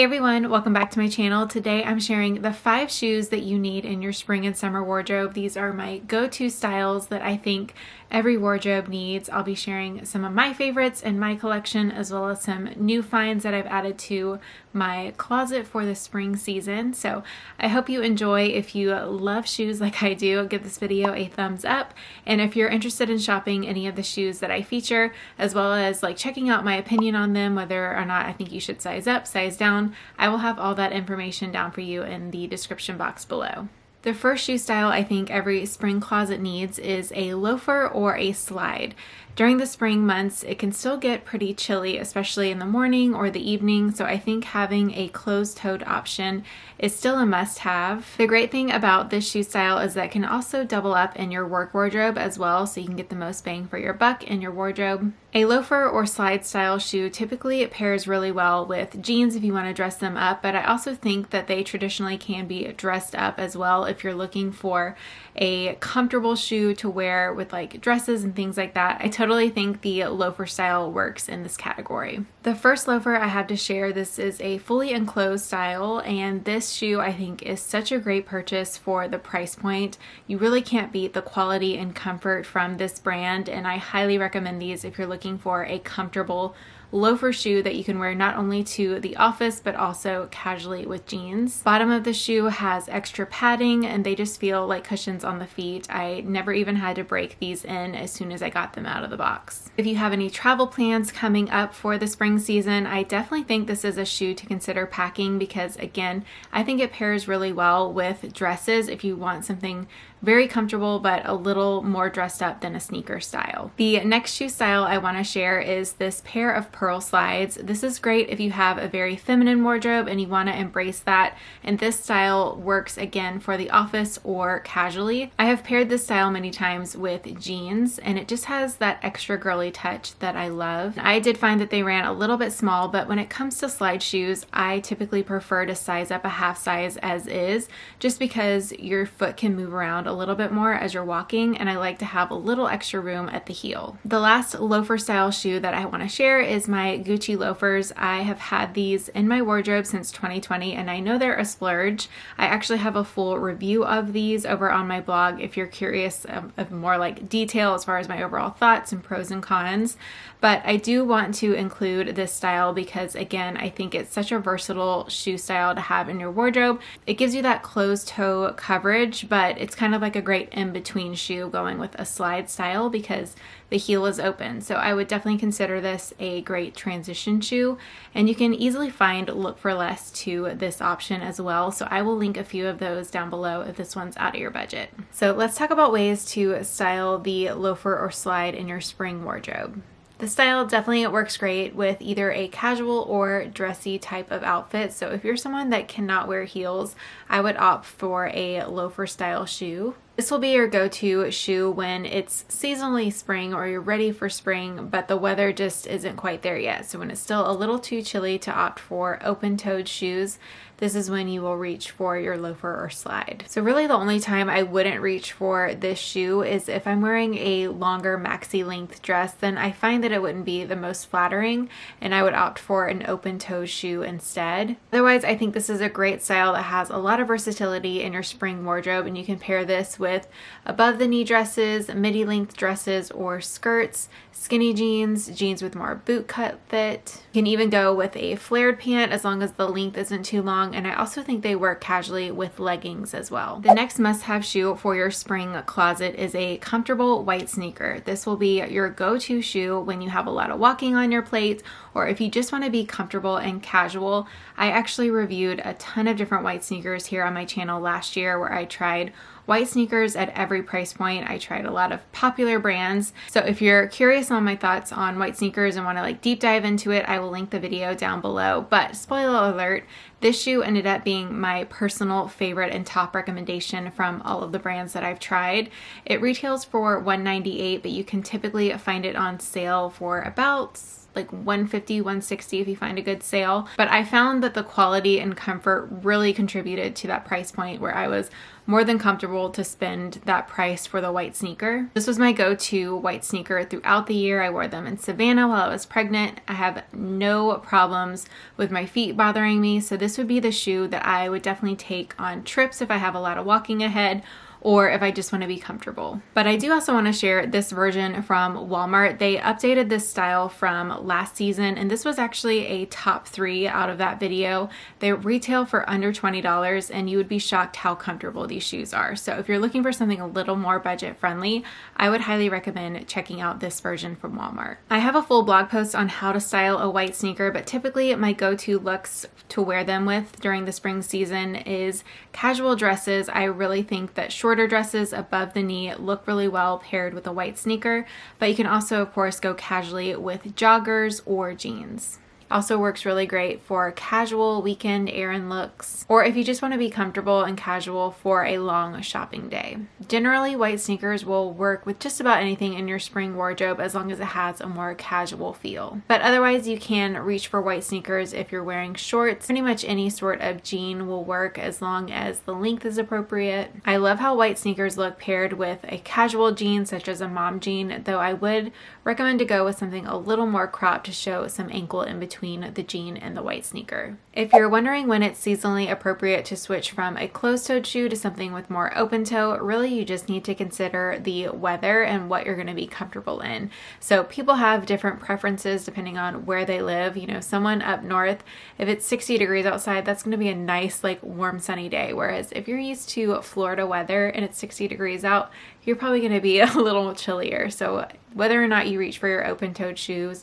Hey everyone, welcome back to my channel. Today I'm sharing the 5 shoes that you need in your spring and summer wardrobe. These are my go-to styles that I think every wardrobe needs. I'll be sharing some of my favorites in my collection as well as some new finds that I've added to my closet for the spring season. So I hope you enjoy. If you love shoes like I do, give this video a thumbs up. And if you're interested in shopping any of the shoes that I feature, as well as checking out my opinion on them, whether or not I think you should size up, size down, I will have all that information down for you in the description box below. The first shoe style I think every spring closet needs is a loafer or a slide. During the spring months, it can still get pretty chilly, especially in the morning or the evening, so I think having a closed-toed option is still a must-have. The great thing about this shoe style is that it can also double up in your work wardrobe as well, so you can get the most bang for your buck in your wardrobe. A loafer or slide style shoe typically it pairs really well with jeans if you want to dress them up, but I also think that they traditionally can be dressed up as well if you're looking for a comfortable shoe to wear with dresses and things like that. I totally think the loafer style works in this category. The first loafer I have to share, this is a fully enclosed style, and this shoe I think is such a great purchase for the price point. You really can't beat the quality and comfort from this brand, and I highly recommend these if you're looking for a comfortable loafer shoe that you can wear not only to the office but also casually with jeans. Bottom of the shoe has extra padding and they just feel like cushions on the feet. I never even had to break these in as soon as I got them out of the box. If you have any travel plans coming up for the spring season, I definitely think this is a shoe to consider packing because again, I think it pairs really well with dresses if you want something very comfortable but a little more dressed up than a sneaker style. The next shoe style I want to share is this pair of pearl slides. This is great if you have a very feminine wardrobe and you want to embrace that, and this style works again for the office or casually. I have paired this style many times with jeans and it just has that extra girly touch that I love. I did find that they ran a little bit small, but when it comes to slide shoes, I typically prefer to size up a half size as is, just because your foot can move around a little bit more as you're walking, and I like to have a little extra room at the heel. The last loafer style shoe that I want to share is my Gucci loafers. I have had these in my wardrobe since 2020 and I know they're a splurge. I actually have a full review of these over on my blog if you're curious of more detail as far as my overall thoughts and pros and cons. But I do want to include this style because again, I think it's such a versatile shoe style to have in your wardrobe. It gives you that closed toe coverage, but it's kind of like a great in-between shoe going with a slide style because the heel is open. So I would definitely consider this a great transition shoe, and you can easily find Look for Less to this option as well. So I will link a few of those down below if this one's out of your budget. So let's talk about ways to style the loafer or slide in your spring wardrobe. The style definitely works great with either a casual or dressy type of outfit. So if you're someone that cannot wear heels, I would opt for a loafer style shoe. This will be your go-to shoe when it's seasonally spring or you're ready for spring, but the weather just isn't quite there yet. So when it's still a little too chilly to opt for open-toed shoes, this is when you will reach for your loafer or slide. So really the only time I wouldn't reach for this shoe is if I'm wearing a longer maxi length dress, then I find that it wouldn't be the most flattering and I would opt for an open-toed shoe instead. Otherwise, I think this is a great style that has a lot of versatility in your spring wardrobe, and you can pair this with above the knee dresses, midi length dresses or skirts, skinny jeans, jeans with more boot cut fit. You can even go with a flared pant as long as the length isn't too long, and I also think they work casually with leggings as well. The next must-have shoe for your spring closet is a comfortable white sneaker. This will be your go-to shoe when you have a lot of walking on your plate or if you just want to be comfortable and casual. I actually reviewed a ton of different white sneakers here on my channel last year where I tried white sneakers at every price point. I tried a lot of popular brands. So if you're curious on my thoughts on white sneakers and want to deep dive into it, I will link the video down below. But spoiler alert, this shoe ended up being my personal favorite and top recommendation from all of the brands that I've tried. It retails for $198, but you can typically find it on sale for about like $150, $160 if you find a good sale. But I found that the quality and comfort really contributed to that price point where I was more than comfortable to spend that price for the white sneaker. This was my go-to white sneaker throughout the year. I wore them in Savannah while I was pregnant. I have no problems with my feet bothering me, so this would be the shoe that I would definitely take on trips if I have a lot of walking ahead, or if I just want to be comfortable. But I do also want to share this version from Walmart. They updated this style from last season, and this was actually a top 3 out of that video. They retail for under $20, and you would be shocked how comfortable these shoes are. So if you're looking for something a little more budget friendly, I would highly recommend checking out this version from Walmart. I have a full blog post on how to style a white sneaker, but typically my go-to looks to wear them with during the spring season is casual dresses. I really think that shorter dresses above the knee look really well paired with a white sneaker, but you can also of course go casually with joggers or jeans. Also works really great for casual weekend errand looks, or if you just want to be comfortable and casual for a long shopping day. Generally, white sneakers will work with just about anything in your spring wardrobe as long as it has a more casual feel. But otherwise, you can reach for white sneakers if you're wearing shorts. Pretty much any sort of jean will work as long as the length is appropriate. I love how white sneakers look paired with a casual jean such as a mom jean, though I would recommend to go with something a little more cropped to show some ankle in between the jean and the white sneaker. If you're wondering when it's seasonally appropriate to switch from a closed-toed shoe to something with more open toe, really you just need to consider the weather and what you're going to be comfortable in. So people have different preferences depending on where they live. You know, someone up north, if it's 60 degrees outside, that's going to be a nice like warm sunny day. Whereas if you're used to Florida weather and it's 60 degrees out, you're probably going to be a little chillier. So whether or not you reach for your open-toed shoes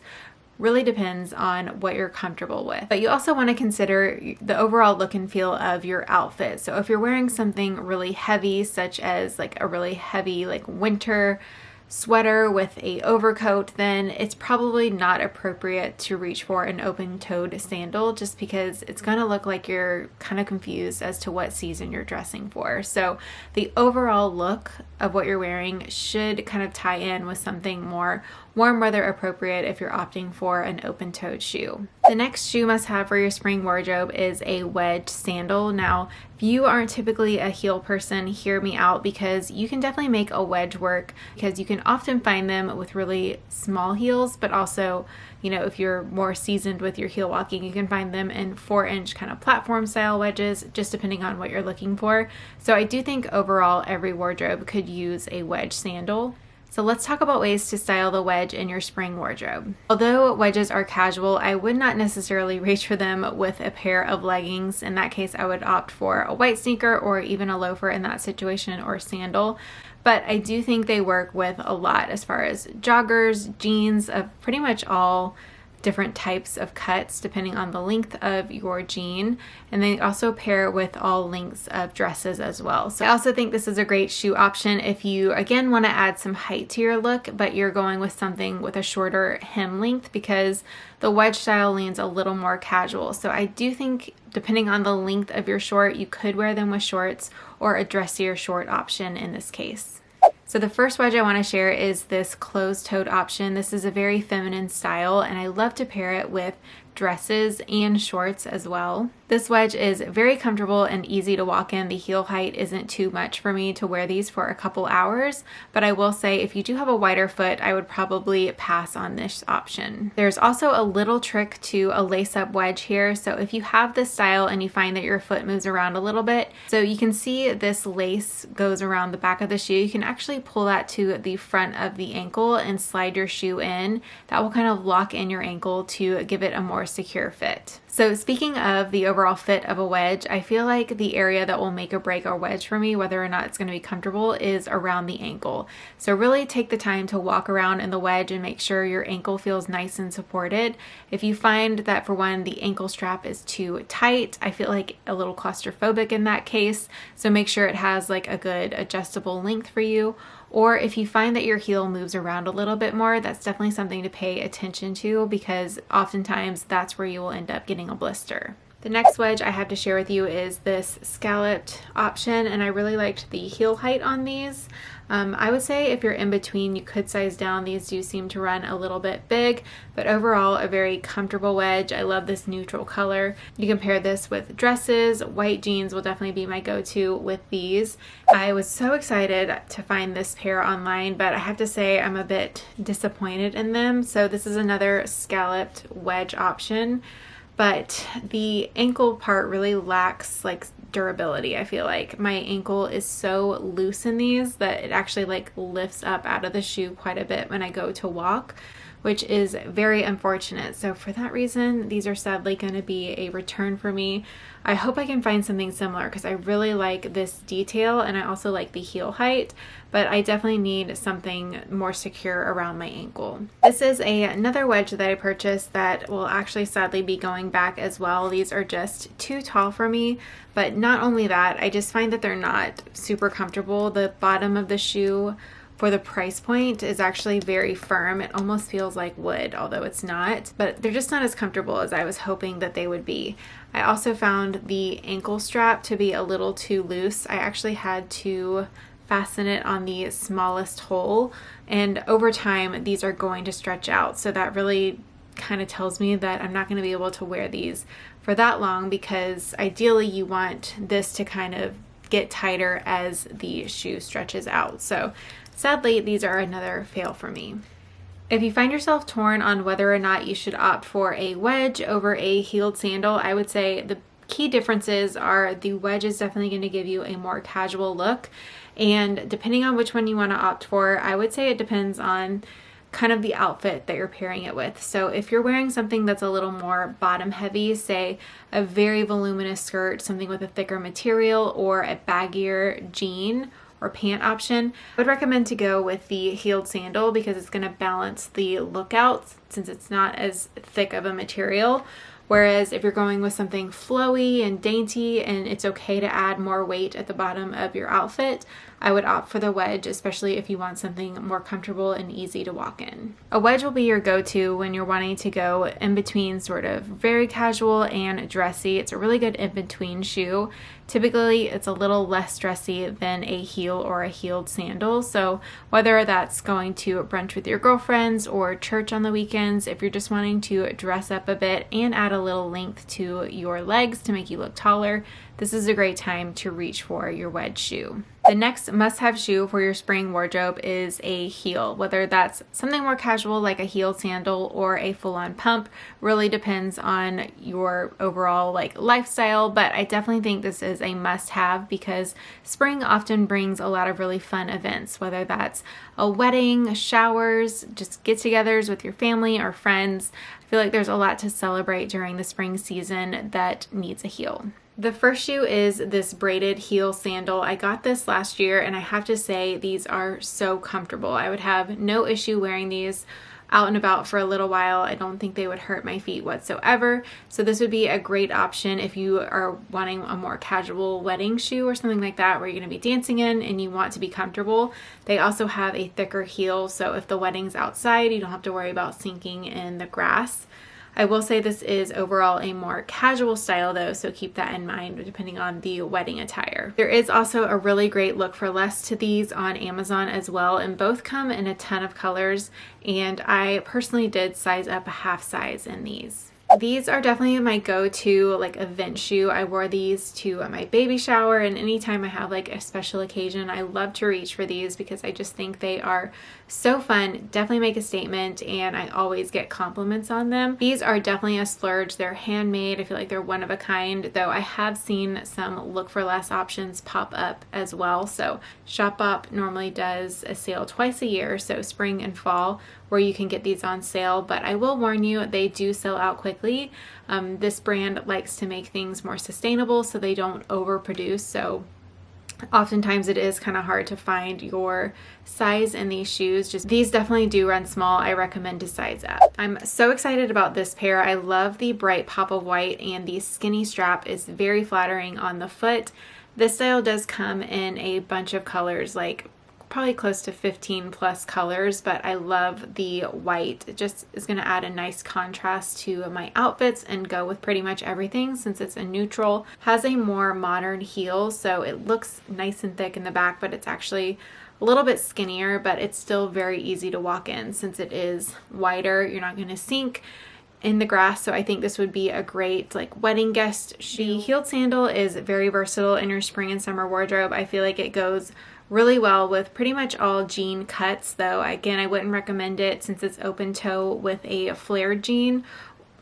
really depends on what you're comfortable with. But you also want to consider the overall look and feel of your outfit. So if you're wearing something really heavy, such as like a really heavy like winter sweater with a overcoat, then it's probably not appropriate to reach for an open-toed sandal, just because it's going to look like you're kind of confused as to what season you're dressing for. So the overall look of what you're wearing should kind of tie in with something more warm weather appropriate if you're opting for an open-toed shoe. The next shoe must have for your spring wardrobe is a wedge sandal. Now, if you aren't typically a heel person, hear me out, because you can definitely make a wedge work, because you can often find them with really small heels, but also, you know, if you're more seasoned with your heel walking, you can find them in 4-inch kind of platform style wedges, just depending on what you're looking for. So I do think overall every wardrobe could use a wedge sandal. So let's talk about ways to style the wedge in your spring wardrobe. Although wedges are casual, I would not necessarily reach for them with a pair of leggings. In that case, I would opt for a white sneaker or even a loafer in that situation, or sandal. But I do think they work with a lot as far as joggers, jeans of pretty much all different types of cuts depending on the length of your jean, and they also pair with all lengths of dresses as well. So I also think this is a great shoe option if you again want to add some height to your look, but you're going with something with a shorter hem length, because the wedge style leans a little more casual. So I do think depending on the length of your short, you could wear them with shorts or a dressier short option in this case. So the first wedge I want to share is this closed-toed option. This is a very feminine style, and I love to pair it with dresses and shorts as well. This wedge is very comfortable and easy to walk in. The heel height isn't too much for me to wear these for a couple hours, but I will say if you do have a wider foot, I would probably pass on this option. There's also a little trick to a lace-up wedge here. So if you have this style and you find that your foot moves around a little bit, so you can see this lace goes around the back of the shoe, you can actually pull that to the front of the ankle and slide your shoe in. That will kind of lock in your ankle to give it a more secure fit. So speaking of the overall fit of a wedge, I feel like the area that will make or break a wedge for me, whether or not it's going to be comfortable, is around the ankle. So really take the time to walk around in the wedge and make sure your ankle feels nice and supported. If you find that, for one, the ankle strap is too tight, I feel like a little claustrophobic in that case. So make sure it has like a good adjustable length for you. Or if you find that your heel moves around a little bit more, that's definitely something to pay attention to, because oftentimes that's where you will end up getting a blister. The next wedge I have to share with you is this scalloped option, and I really liked the heel height on these. I would say if you're in between, you could size down. These do seem to run a little bit big, but overall a very comfortable wedge. I love this neutral color. You can pair this with dresses. White jeans will definitely be my go-to with these. I was so excited to find this pair online, but I have to say I'm a bit disappointed in them. So this is another scalloped wedge option, but the ankle part really lacks like durability. I feel like my ankle is so loose in these that it actually like lifts up out of the shoe quite a bit when I go to walk, which is very unfortunate. So for that reason, these are sadly going to be a return for me. I hope I can find something similar because I really like this detail and I also like the heel height, but I definitely need something more secure around my ankle. This is another wedge that I purchased that will actually sadly be going back as well. These are just too tall for me, but not only that, I just find that they're not super comfortable. The bottom of the shoe for the price point is actually very firm. It almost feels like wood, although it's not, but they're just not as comfortable as I was hoping that they would be. I also found the ankle strap to be a little too loose. I actually had to fasten it on the smallest hole, and over time these are going to stretch out. So that really kind of tells me that I'm not going to be able to wear these for that long, because ideally you want this to kind of get tighter as the shoe stretches out. So sadly, these are another fail for me. If you find yourself torn on whether or not you should opt for a wedge over a heeled sandal, I would say the key differences are the wedge is definitely going to give you a more casual look, and depending on which one you want to opt for, I would say it depends on kind of the outfit that you're pairing it with. So if you're wearing something that's a little more bottom heavy, say a very voluminous skirt, something with a thicker material, or a baggier jean or pant option, I would recommend to go with the heeled sandal because it's going to balance the look out since it's not as thick of a material. Whereas if you're going with something flowy and dainty and it's okay to add more weight at the bottom of your outfit, I would opt for the wedge, especially if you want something more comfortable and easy to walk in. A wedge will be your go-to when you're wanting to go in between sort of very casual and dressy. It's a really good in-between shoe. Typically, it's a little less dressy than a heel or a heeled sandal. So whether that's going to brunch with your girlfriends or church on the weekends, if you're just wanting to dress up a bit and add a little length to your legs to make you look taller, this is a great time to reach for your wedge shoe. The next must-have shoe for your spring wardrobe is a heel. Whether that's something more casual like a heeled sandal or a full-on pump really depends on your overall like lifestyle, but I definitely think this is a must-have because spring often brings a lot of really fun events, whether that's a wedding, showers, just get-togethers with your family or friends. I feel like there's a lot to celebrate during the spring season that needs a heel. The first shoe is this braided heel sandal. I got this last year and I have to say these are so comfortable. I would have no issue wearing these out and about for a little while. I don't think they would hurt my feet whatsoever. So this would be a great option if you are wanting a more casual wedding shoe or something like that where you're going to be dancing in and you want to be comfortable. They also have a thicker heel, so if the wedding's outside, you don't have to worry about sinking in the grass. I will say this is overall a more casual style though, so keep that in mind depending on the wedding attire. There is also a really great look for less to these on Amazon as well, and both come in a ton of colors, and I personally did size up a half size in these. These are definitely my go-to like event shoe. I wore these to my baby shower, and anytime I have like a special occasion, I love to reach for these because I just think they are so fun, definitely make a statement, and I always get compliments on them. These are definitely a splurge. They're handmade. I feel like they're one of a kind, though I have seen some look for less options pop up as well. So Shopbop normally does a sale twice a year, so spring and fall, where you can get these on sale, but I will warn you, they do sell out quickly. This brand likes to make things more sustainable so they don't overproduce, so oftentimes it is kind of hard to find your size in these shoes. Just these definitely do run small. I recommend to size up. I'm so excited about this pair. I love the bright pop of white, and the skinny strap is very flattering on the foot. This style does come in a bunch of colors, like probably close to 15 plus colors, but I love the white. It just is going to add a nice contrast to my outfits and go with pretty much everything since it's a neutral. Has a more modern heel, so it looks nice and thick in the back, but it's actually a little bit skinnier, but it's still very easy to walk in since it is wider. You're not going to sink in the grass, so I think this would be a great like wedding guest shoe. The heeled sandal is very versatile in your spring and summer wardrobe. I feel like it goes really well with pretty much all jean cuts, though again I wouldn't recommend it since it's open toe with a flared jean.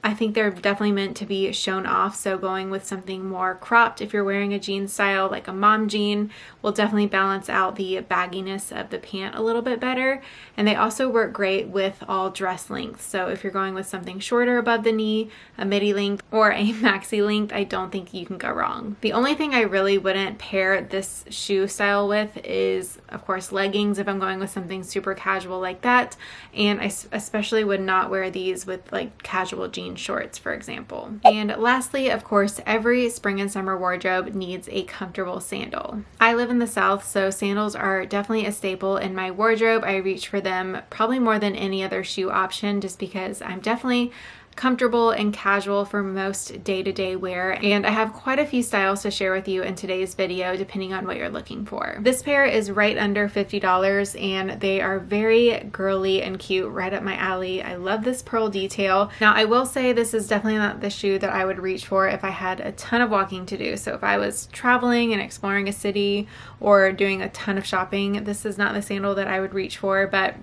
I think they're definitely meant to be shown off, so going with something more cropped if you're wearing a jean style like a mom jean will definitely balance out the bagginess of the pant a little bit better. And they also work great with all dress lengths, so if you're going with something shorter above the knee, a midi length, or a maxi length, I don't think you can go wrong. The only thing I really wouldn't pair this shoe style with is of course leggings if I'm going with something super casual like that, and I especially would not wear these with like casual jeans shorts, for example. And lastly, of course, every spring and summer wardrobe needs a comfortable sandal. I live in the South, so sandals are definitely a staple in my wardrobe. I reach for them probably more than any other shoe option just because I'm definitely comfortable and casual for most day-to-day wear, and I have quite a few styles to share with you in today's video depending on what you're looking for. This pair is right under $50 and they are very girly and cute, right up my alley. I love this pearl detail. Now I will say this is definitely not the shoe that I would reach for if I had a ton of walking to do. So if I was traveling and exploring a city or doing a ton of shopping, this is not the sandal that I would reach for. But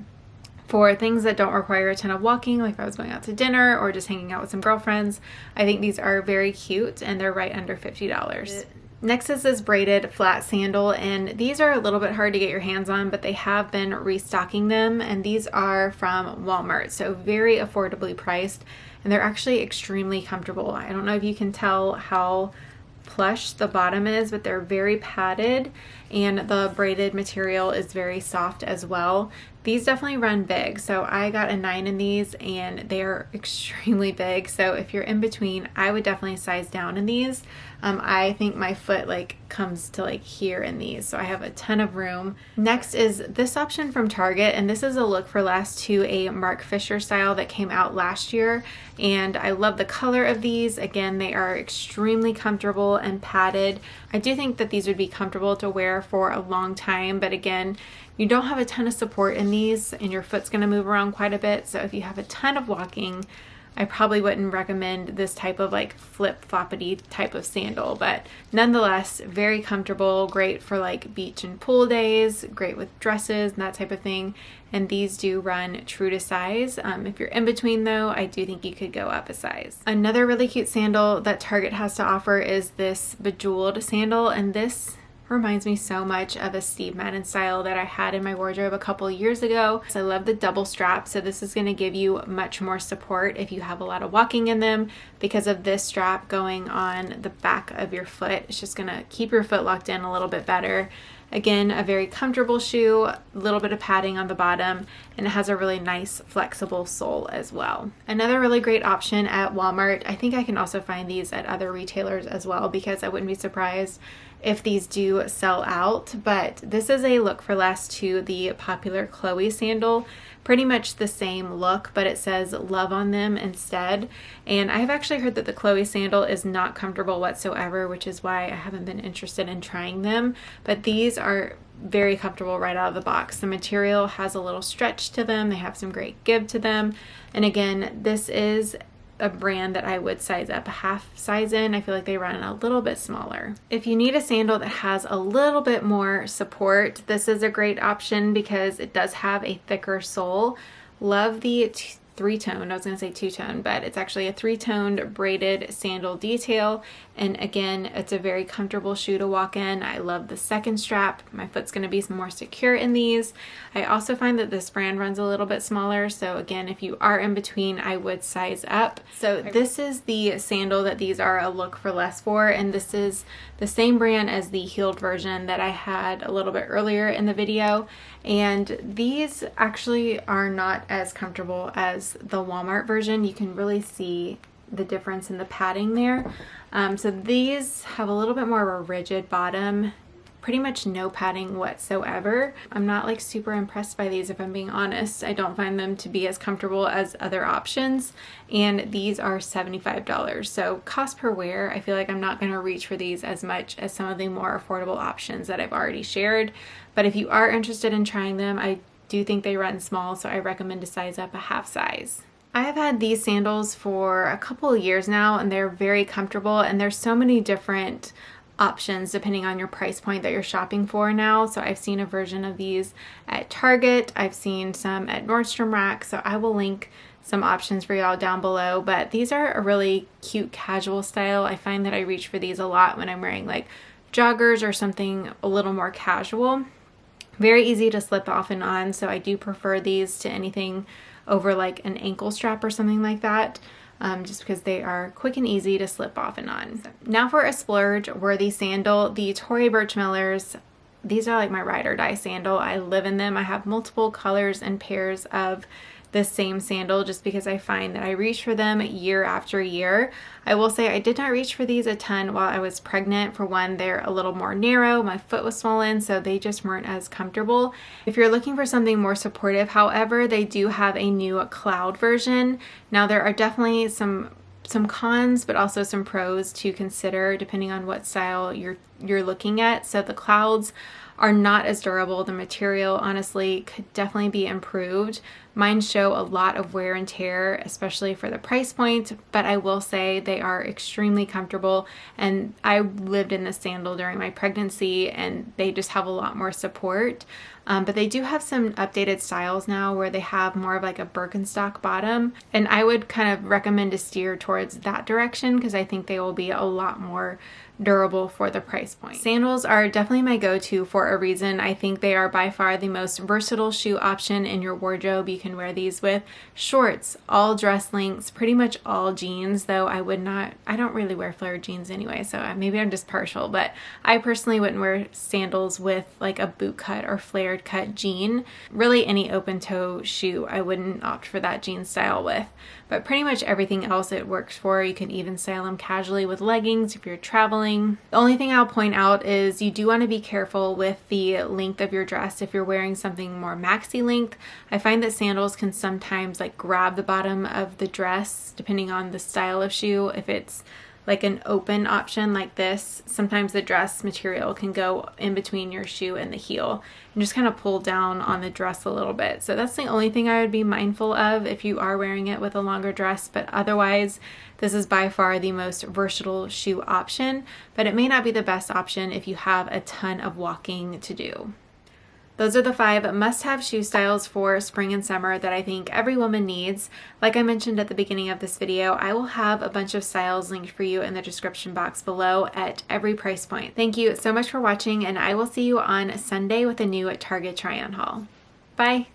for things that don't require a ton of walking, like if I was going out to dinner or just hanging out with some girlfriends, I think these are very cute and they're right under $50. Next is this braided flat sandal, and these are a little bit hard to get your hands on, but they have been restocking them, and these are from Walmart, so very affordably priced, and they're actually extremely comfortable. I don't know if you can tell how plush the bottom is, but they're very padded and the braided material is very soft as well. These definitely run big, so I got a 9 in these and they're extremely big, so if you're in between, I would definitely size down in these. I think my foot like comes to like here in these, so I have a ton of room. Next is this option from Target, and this is a look for less to a Mark Fisher style that came out last year, and I love the color of these. Again, they are extremely comfortable and padded. I do think that these would be comfortable to wear for a long time, but again, you don't have a ton of support in these and your foot's going to move around quite a bit, so if you have a ton of walking, I probably wouldn't recommend this type of like flip-floppity type of sandal, but nonetheless, very comfortable, great for like beach and pool days, great with dresses and that type of thing. And these do run true to size. If you're in between though, I do think you could go up a size. Another really cute sandal that Target has to offer is this bejeweled sandal, and this reminds me so much of a Steve Madden style that I had in my wardrobe a couple years ago. So I love the double strap, so this is going to give you much more support if you have a lot of walking in them because of this strap going on the back of your foot. It's just going to keep your foot locked in a little bit better. Again, a very comfortable shoe, a little bit of padding on the bottom, and it has a really nice flexible sole as well. Another really great option at Walmart, I think I can also find these at other retailers as well because I wouldn't be surprised if these do sell out, but this is a look for less to the popular Chloe sandal. Pretty much the same look, but it says love on them instead. And I've actually heard that the Chloe sandal is not comfortable whatsoever, which is why I haven't been interested in trying them. But these are very comfortable right out of the box. The material has a little stretch to them. They have some great give to them. And again, this is a brand that I would size up a half size in. I feel like they run a little bit smaller. If you need a sandal that has a little bit more support, this is a great option because it does have a thicker sole. Love the three-toned, I was going to say two-tone, but it's actually a three-toned braided sandal detail. And again, it's a very comfortable shoe to walk in. I love the second strap. My foot's going to be more secure in these. I also find that this brand runs a little bit smaller. So again, if you are in between, I would size up. So this is the sandal that these are a look for less for. And this is the same brand as the heeled version that I had a little bit earlier in the video. And these actually are not as comfortable as the Walmart version. You can really see the difference in the padding there. So these have a little bit more of a rigid bottom pretty much no padding whatsoever. I'm not like super impressed by these, if I'm being honest. I don't find them to be as comfortable as other options, and these are $75. So cost per wear, I feel like I'm not going to reach for these as much as some of the more affordable options that I've already shared. But if you are interested in trying them, I do think they run small, so I recommend to size up a half size. I have had these sandals for a couple of years now, and they're very comfortable, and there's so many different options depending on your price point that you're shopping for now. So I've seen a version of these at Target, I've seen some at Nordstrom Rack, so I will link some options for y'all down below. But these are a really cute casual style. I find that I reach for these a lot when I'm wearing like joggers or something a little more casual. Very easy to slip off and on, so I do prefer these to anything over like an ankle strap or something like that. Just because they are quick and easy to slip off and on. Now for a splurge worthy sandal, the Tory Burch Millers. These are like my ride or die sandal. I live in them. I have multiple colors and pairs of the same sandal just because I find that I reach for them year after year. I will say I did not reach for these a ton while I was pregnant. For one, they're a little more narrow, my foot was swollen, so they just weren't as comfortable. If you're looking for something more supportive, however, they do have a new cloud version. Now there are definitely some cons, but also some pros to consider depending on what style you're looking at. So the clouds are not as durable. The material honestly could definitely be improved. Mine show a lot of wear and tear, especially for the price point, but I will say they are extremely comfortable, and I lived in this sandal during my pregnancy and they just have a lot more support. But they do have some updated styles now where they have more of like a Birkenstock bottom, and I would kind of recommend to steer towards that direction because I think they will be a lot more durable for the price point. Sandals are definitely my go-to for a reason. I think they are by far the most versatile shoe option in your wardrobe. You can wear these with shorts, all dress lengths, pretty much all jeans, though I don't really wear flared jeans anyway, so maybe I'm just partial, but I personally wouldn't wear sandals with like a boot cut or flared cut jean. Really any open toe shoe I wouldn't opt for that jean style with, but pretty much everything else it works for. You can even style them casually with leggings if you're traveling. The only thing I'll point out is you do want to be careful with the length of your dress. If you're wearing something more maxi length, I find that sandals can sometimes like grab the bottom of the dress depending on the style of shoe. If it's like an open option like this, sometimes the dress material can go in between your shoe and the heel and just kind of pull down on the dress a little bit. So that's the only thing I would be mindful of if you are wearing it with a longer dress, but otherwise this is by far the most versatile shoe option, but it may not be the best option if you have a ton of walking to do. Those are the 5 must-have shoe styles for spring and summer that I think every woman needs. Like I mentioned at the beginning of this video, I will have a bunch of styles linked for you in the description box below at every price point. Thank you so much for watching, and I will see you on Sunday with a new Target try-on haul. Bye!